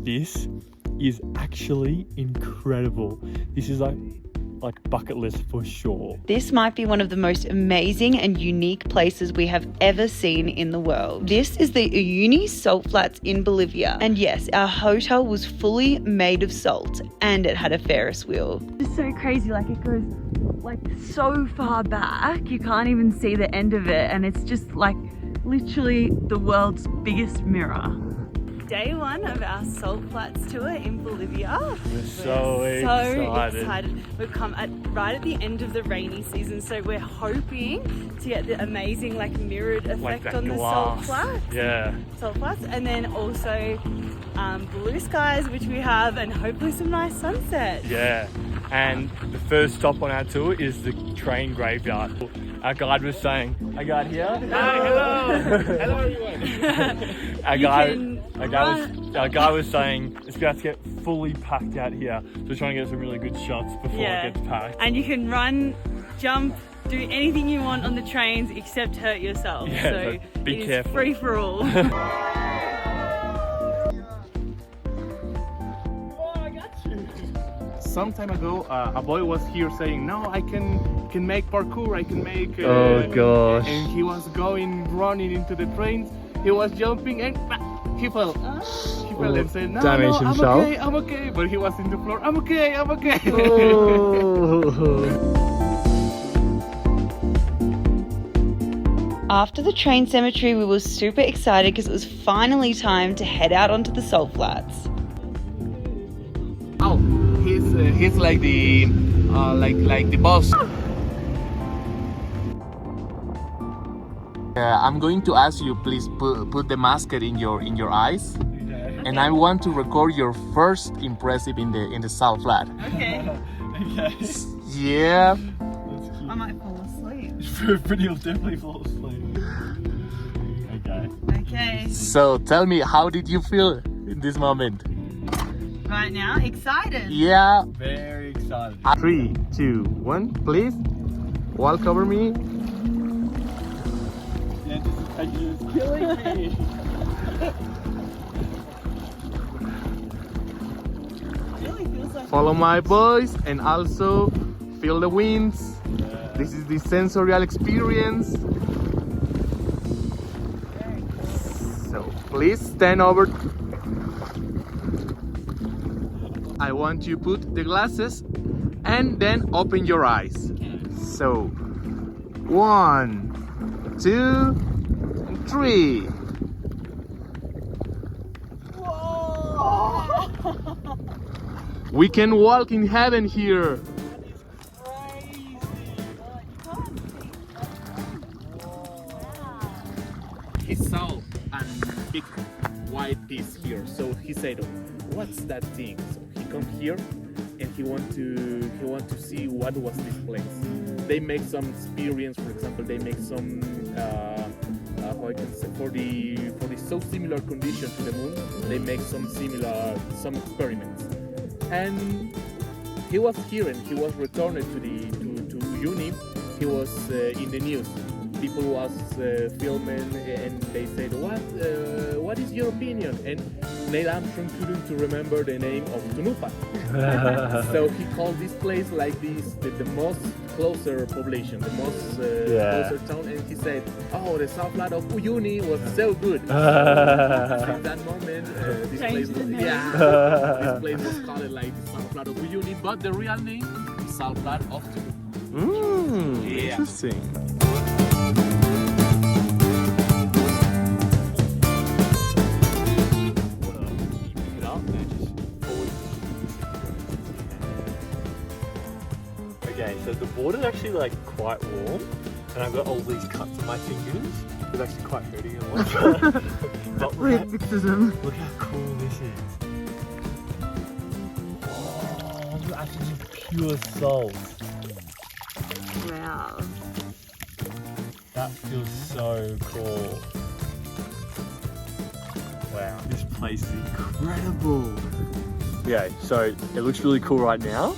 this is actually incredible. This is like bucket list for sure. This might be one of the most amazing and unique places we have ever seen in the world. This is the Uyuni Salt Flats in Bolivia. And yes, our hotel was fully made of salt and it had a Ferris wheel. It's so crazy, like it goes like so far back, you can't even see the end of it, and it's just like literally the world's biggest mirror. Day one of our Salt Flats tour in Bolivia. We're so excited. We've come right at the end of the rainy season, so we're hoping to get the amazing like mirrored effect on the Salt Flats. Yeah. Salt Flats, and then also blue skies, which we have, and hopefully some nice sunsets. Yeah. And the first stop on our tour is the train graveyard. Our guide was saying, our guide here. Hi, hello. Hello everyone. Our guy was saying it's about to get fully packed out here. So we're trying to get some really good shots before it gets packed. And you can run, jump, do anything you want on the trains except hurt yourself. Yeah, so be careful. Free for all. Some time ago, a boy was here saying, "No, I can make parkour. I can make." Oh gosh! And he was running into the trains. He was jumping and he fell. He fell and said, "No, I'm okay." But he was in the floor. I'm okay. After the train cemetery, we were super excited because it was finally time to head out onto the Salt Flats. Oh, he's like the like the boss. I'm going to ask you, please put the mascot in your eyes, and I want to record your first impressive in the Salt Flat. Okay. Yeah. I might fall asleep. You'll definitely fall asleep. Okay. So tell me, how did you feel in this moment? Right now, excited. Yeah. Very excited. 3, 2, 1, please. Walk over me. Anticipation is killing me. Follow my voice and also feel the winds. Yeah. This is the sensorial experience. So please stand over. I want you to put the glasses and then open your eyes. So 1, 2, 3. Whoa! We can walk in heaven here. He saw a big white piece here, so he said, "What's that thing?" So he come here and he want to see what was this place. They make some experience. For example, they make some how I can say, for the so similar condition to the moon, they make some experiments. And he was here and he was returned to Uyuni. He was in the news. People was filming and they said, what is your opinion? And Neil Armstrong couldn't to remember the name of Tunupa. So he called this place like this, the most closer population, the most closer town, and he said, "Oh, the South Flat of Uyuni was so good." Since that moment, this place was called like the South Flat of Uyuni, but the real name is South Flat of Tunupa. Interesting. Okay, so the water's actually like quite warm, and I've got all these cuts on my fingers. It's actually quite hurting a lot. But look how cool this is. Oh, that's actually pure salt. Wow. That feels so cool. Wow, this place is incredible. Yeah, so it looks really cool right now,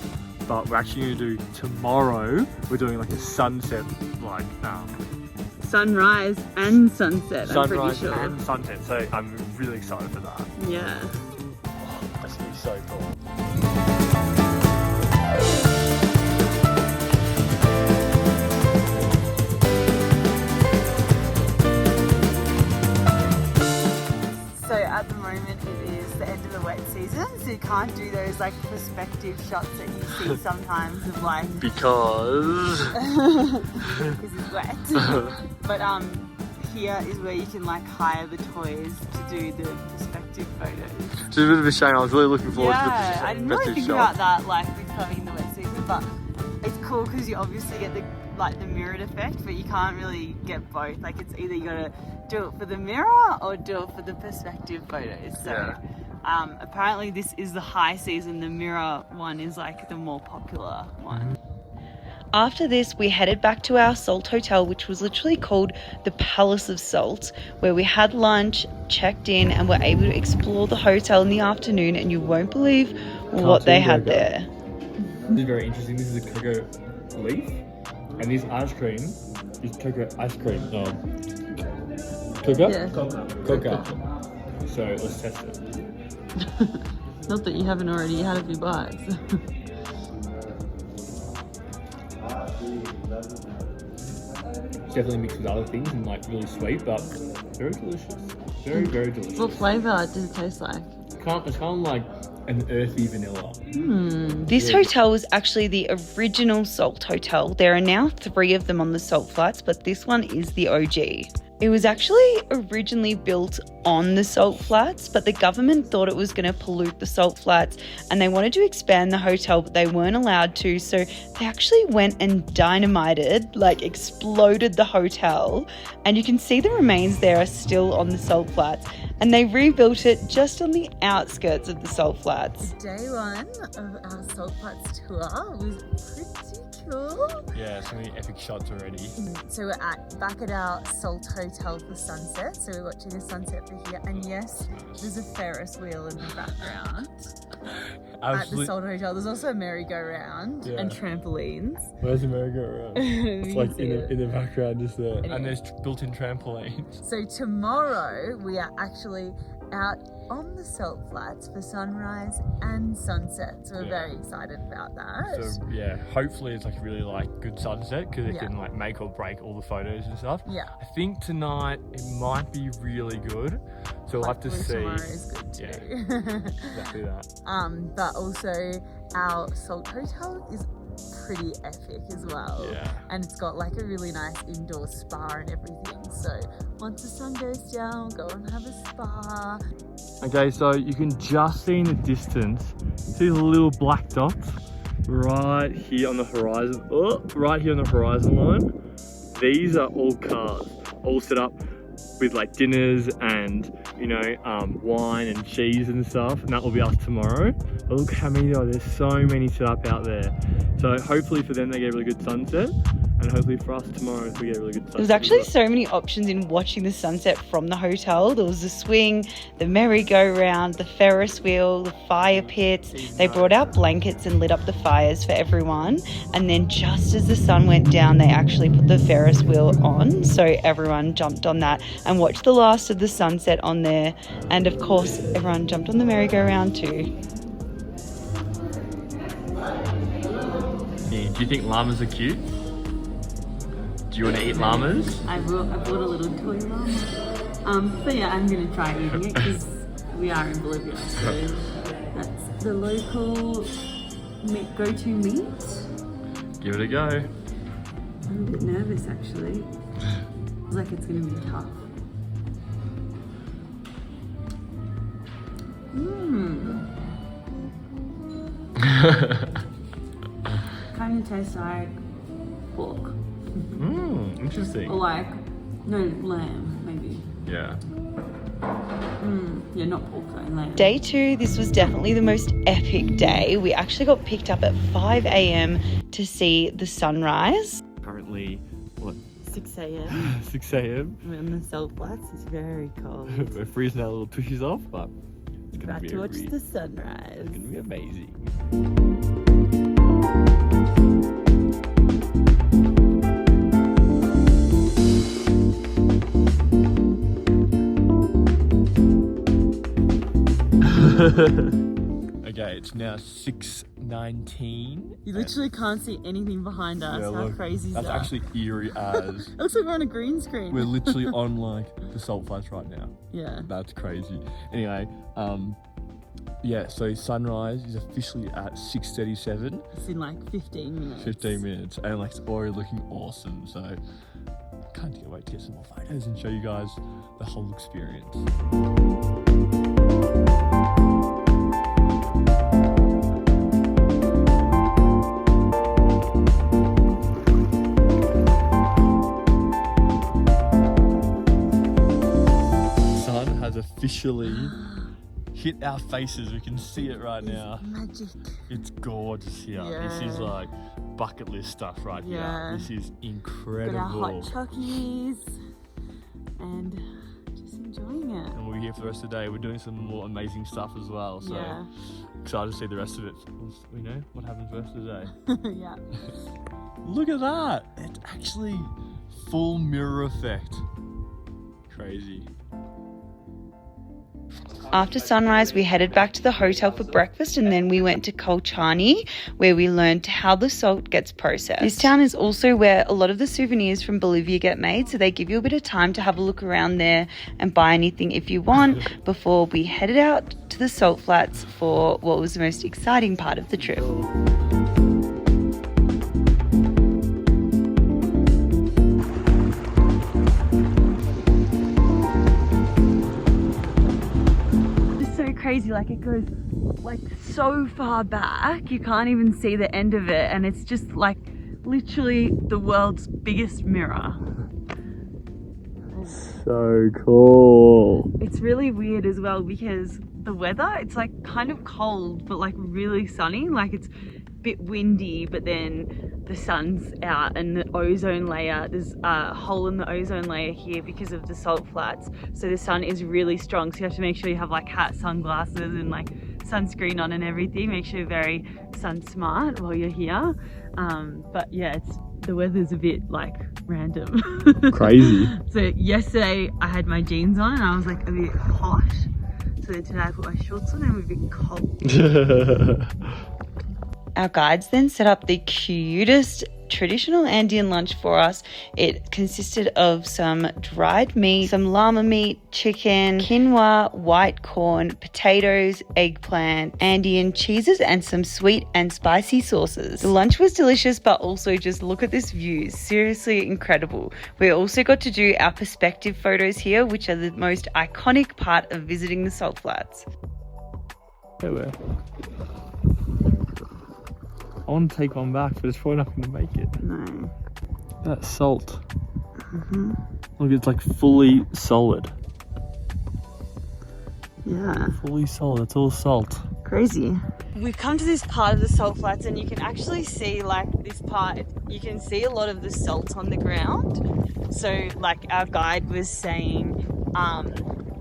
but we're actually going to do tomorrow. We're doing like a sunset, like Sunrise and sunset. I'm sunrise pretty sure. and sunset. So I'm really excited for that. Yeah. end of the wet season, so you can't do those like perspective shots that you see sometimes of like because it's wet. But here is where you can like hire the toys to do the perspective photos. it's a bit of a shame. I was really looking forward to the Yeah, I didn't really think about that like with coming in the wet season, but it's cool because you obviously get the mirrored effect, but you can't really get both. Like it's either you gotta do it for the mirror or do it for the perspective photos. So apparently this is the high season. The mirror one is like the more popular one. After this, we headed back to our salt hotel, which was literally called the Palace of Salt, where we had lunch, checked in, and were able to explore the hotel in the afternoon, and you won't believe what they had there. This is very interesting. This is a cocoa leaf, and this ice cream is cocoa ice cream. Cocoa? Yeah. Cocoa. So let's test it. Not that you haven't already had a few bites. It's definitely mixed with other things and like really sweet, but very delicious. Very, very delicious. What flavour does it taste like? It's kind of like an earthy vanilla. This hotel was actually the original Salt Hotel. There are now 3 of them on the Salt Flats, but this one is the OG. It was actually originally built on the Salt Flats, but the government thought it was going to pollute the Salt Flats and they wanted to expand the hotel, but they weren't allowed to. So they actually went and dynamited, like exploded the hotel. And you can see the remains there are still on the Salt Flats. And they rebuilt it just on the outskirts of the Salt Flats. Day 1 of our Salt Flats tour was pretty cool. Yeah, so many epic shots already. So we're back at our Salt Hotel for sunset. So we're watching the sunset for here. And yes, there's a Ferris wheel in the background. At the Salt Hotel. There's also a merry-go-round and trampolines. Where's the merry-go-round? It's like in the background just there. Anyway. And there's built-in trampolines. So tomorrow we are actually out on the Salt Flats for sunrise and sunset. So we're very excited about that. So yeah, hopefully it's like a really like good sunset because it can like make or break all the photos and stuff. Yeah. I think tonight it might be really good. So we'll have to see. Tomorrow is good too. Yeah, exactly that. But also our Salt Hotel is pretty epic as well. Yeah. And it's got like a really nice indoor spa and everything. So once the sun goes down, go and have a spa. Okay, so you can just see in the distance, see the little black dots right here on the horizon. Oh, right here on the horizon line. These are all cars, all set up with like dinners and wine and cheese and stuff, and that will be us tomorrow. But look how many there are. There's so many set up out there. So hopefully for them they get a really good sunset, and hopefully for us tomorrow we get a really good sunset. There was actually so many options in watching the sunset from the hotel. There was the swing, the merry-go-round, the Ferris wheel, the fire pits. They brought out blankets and lit up the fires for everyone. And then just as the sun went down, they actually put the Ferris wheel on. So everyone jumped on that and watched the last of the sunset on there. And of course, everyone jumped on the merry-go-round too. Yeah, do you think llamas are cute? Do you want to eat llamas? I bought a little toy llama. So yeah, I'm going to try eating it because we are in Bolivia. So that's the local go-to meat. Give it a go. I'm a bit nervous actually. It's like it's going to be tough. Kind of tastes like pork. Interesting. Or like, no, lamb, maybe. Yeah. Yeah, not pork though, lamb. Day 2, this was definitely the most epic day. We actually got picked up at 5 a.m. to see the sunrise. Currently, what? 6 a.m. 6 a.m. We're on the Salt Flats, it's very cold. We're freezing our little tushies off, but it's going About to be to watch the sunrise. It's going to be amazing. Okay, it's now 6:19. You literally can't see anything behind us. Yeah, How look, crazy is that? that's actually eerie as. It looks like we're on a green screen. We're literally on like the Salt Flats right now. Yeah. That's crazy. Anyway, Yeah, so sunrise is officially at 6:37. It's in like 15 minutes. 15 minutes, and like it's already looking awesome. So can't wait to get some more photos and show you guys the whole experience. Sun has officially hit our faces. We can see it right now. Magic. It's gorgeous here. Yeah. This is like bucket list stuff right Yeah. here. This is incredible. Got our hot chockies and just enjoying it. And we'll be here for the rest of the day. We're doing some more amazing stuff as well. So Yeah. excited to see the rest of it. We know what happens the rest of the day. Yeah. Look at that. It's actually full mirror effect. Crazy. After sunrise, we headed back to the hotel for breakfast, and then we went to Kolchani, where we learned how the salt gets processed. This town is also where a lot of the souvenirs from Bolivia get made, so they give you a bit of time to have a look around there and buy anything if you want before we headed out to the salt flats for what was the most exciting part of the trip. Crazy, like it goes like so far back you can't even see the end of it, and it's just like literally the world's biggest mirror. So cool. It's really weird as well because the weather, it's like kind of cold but like really sunny, like it's a bit windy, but then the sun's out and the ozone layer, there's a hole in the ozone layer here because of the salt flats, so the sun is really strong, so you have to make sure you have like hat, sunglasses and like sunscreen on and everything. Make sure you're very sun smart while you're here. But yeah, the weather's a bit like random. Crazy. So yesterday I had my jeans on and I was like a bit hot, so then today I put my shorts on and I'm a bit cold. Our guides then set up the cutest traditional Andean lunch for us. It consisted of some dried meat, some llama meat, chicken, quinoa, white corn, potatoes, eggplant, Andean cheeses, and some sweet and spicy sauces. The lunch was delicious, but also just look at this view. Seriously incredible. We also got to do our perspective photos here, which are the most iconic part of visiting the salt flats. I want to take one back, but it's probably not going to make it. No. That's salt. Look, it's like fully solid. Yeah. Fully solid. It's all salt. Crazy. We've come to this part of the salt flats and you can actually see like this part, you can see a lot of the salt on the ground. So like our guide was saying,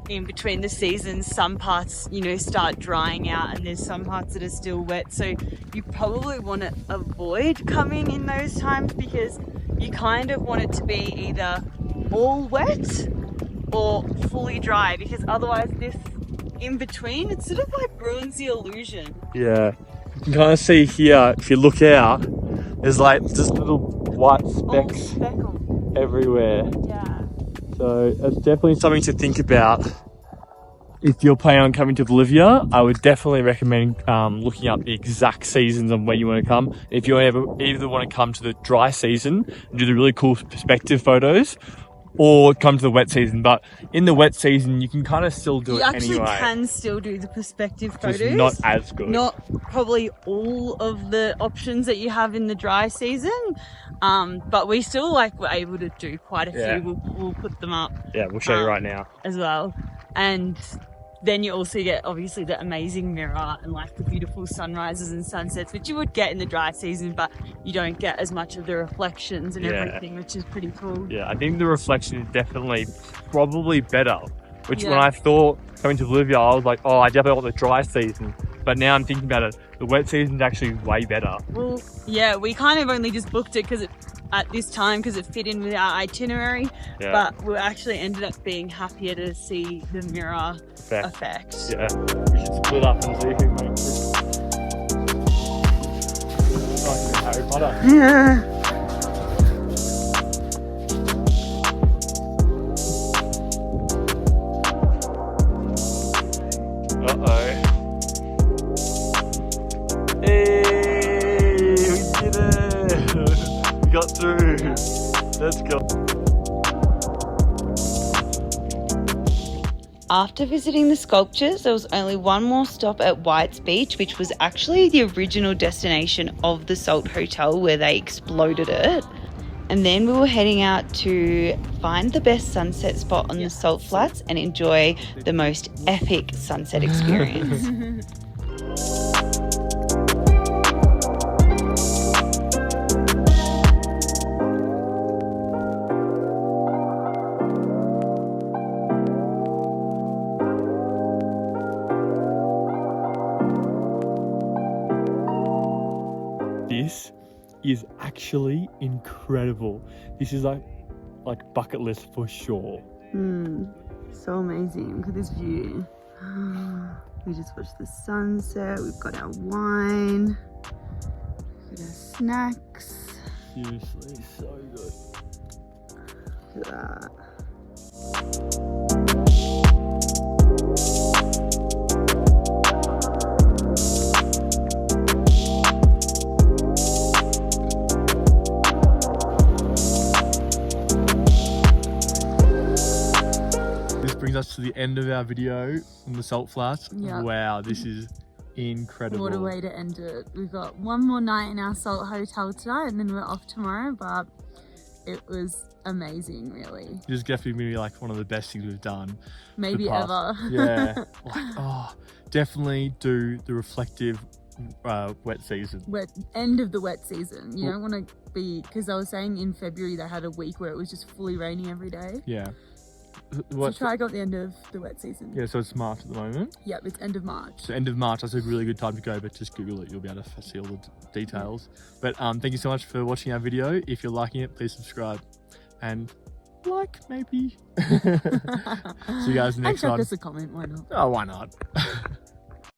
in between the seasons, some parts, you know, start drying out and there's some parts that are still wet. So you probably want to avoid coming in those times because you kind of want it to be either all wet or fully dry, because otherwise this in between, it sort of like ruins the illusion. Yeah. You can kind of see here, if you look out, there's like just little white specks everywhere. Yeah. So it's definitely something to think about. If you're planning on coming to Bolivia, I would definitely recommend looking up the exact seasons on when you want to come. If you either want to come to the dry season and do the really cool perspective photos, or come to the wet season. But in the wet season, you can kind of still do it anyway. You actually can still do the perspective photos. Just not as good. Not probably all of the options that you have in the dry season, but we still were able to do quite a few. We'll put them up. Yeah, we'll show you right now. As well. And then you also get obviously the amazing mirror and like the beautiful sunrises and sunsets, which you would get in the dry season, but you don't get as much of the reflections and everything, which is pretty cool. Yeah, I think the reflection is definitely probably better, which when I thought coming to Bolivia, I was like, oh, I definitely want the dry season. But now I'm thinking about it, the wet season is actually way better. Well, yeah, we kind of only just booked it at this time because it fit in with our itinerary, but we actually ended up being happier to see the mirror effect. Yeah, we should split up and see who makes it. Like Harry Potter. Yeah. Let's go. After visiting the sculptures, there was only one more stop at White's Beach, which was actually the original destination of the Salt Hotel where they exploded it. And then we were heading out to find the best sunset spot on the Salt Flats and enjoy the most epic sunset experience. This is actually incredible. This is like bucket list for sure. So amazing. Look at this view. We just watched the sunset. We've got our wine. We've got our snacks. Seriously, so good. Look at that. Brings us to the end of our video on the Salt Flats. Yep. Wow, this is incredible. What a way to end it. We've got one more night in our Salt Hotel tonight and then we're off tomorrow, but it was amazing, really. This is definitely maybe like one of the best things we've done. Maybe ever. Yeah. Definitely do the reflective wet season. End of the wet season. You don't want to be, because I was saying in February they had a week where it was just fully raining every day. Yeah. So try got the end of the wet season. Yeah, so it's March at the moment. Yep, it's end of March. So end of March, that's a really good time to go, but just Google it, you'll be able to see all the details. But thank you so much for watching our video. If you're liking it, please subscribe and like, maybe. See you guys next and one. chuck us a comment, why not? Oh, why not?